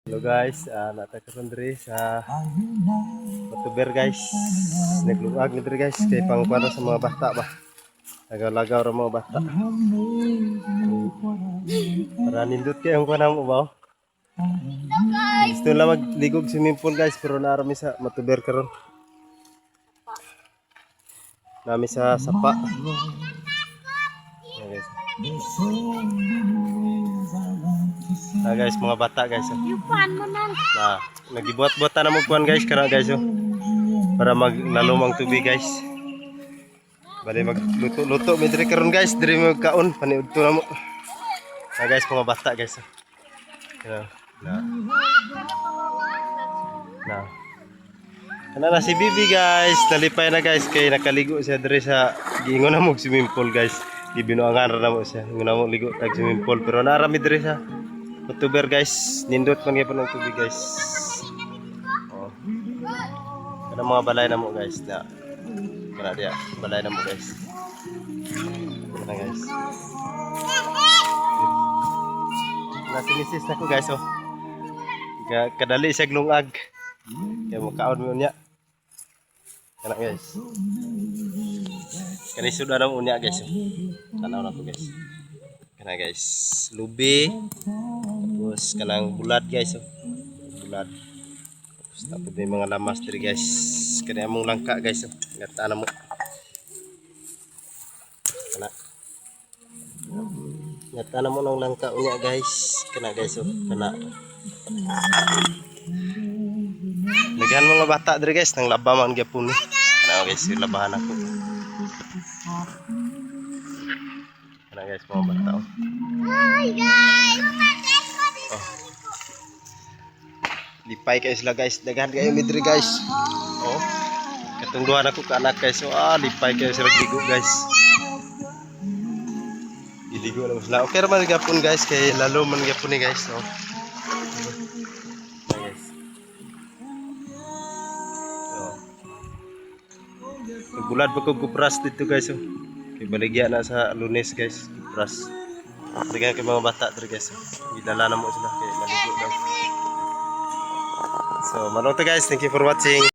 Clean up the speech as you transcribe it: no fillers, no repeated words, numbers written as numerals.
Hello guys, natakaroon diri sa Batuber guys. Naglungag na diri guys kay pangkwara sa mga bata ba. Lagaw-lagaw ra mga bata. Para nindot kay ang kuana mo ba? Gusto lang magligog swimming pool guys pero naarami sa Batuber karon. Nami sa sapa. Ayan, guys. Mga bata guys. Yupan mo na. Nagibuhat-buhatan na mo kuan guys kana guys para maglalumang tubig guys. Bali magluto-luto mi diri karon guys, diri mo kaon paniudto na mo. Guys, mga bata guys. Na si Bibi guys, nalipay na guys kay nakaligo siya diri sa giingon na mo swimming pool guys. Gibinuangan ra na mo siya. Ingon na mo ligo tag swimming pool pero narami diri sa Batuber guys. Nindot man gyapon ang tubig guys. Oh. Kana mga balay na mo guys na. Kana dia balay na mo guys. Kana guys. Nasi misis na ko guys oh. Kadali siya glungag. Kaya makaon mo niya. Kana guys. Kani sudah na mo niya guys. Tanaw na ko guys. Kana guys, lubi. Tapos kanang bulad guys oh. Bulad. Tapos may mga lamas diri guys. Kani among langka guys oh. Ngata na mo. Kana. Ngata na mo ng langka unya guys. Kana guys oh. Kana. Lagyan mga bata diri guys nang laba man gyapon. Kana guys, labahan ako. Kana guys, mga bata. Hi guys. Oh. Lipay kayo sila guys. Daghan kayo midri guys. Oh. Katong duha na ko ka anak guys. So, lipay kayo sila ligo guys. Iligo na sila. Okay ra man gyapon guys kay lalo man gyapon ni guys. Oh. Bulad pa ko kupras dito guys oh. Kay baligya na sa Lunes guys, kupras. Dagan kay mga bata diri guys. Gidala na mo sila kay maligo daw. So, mano to guys, thank you for watching.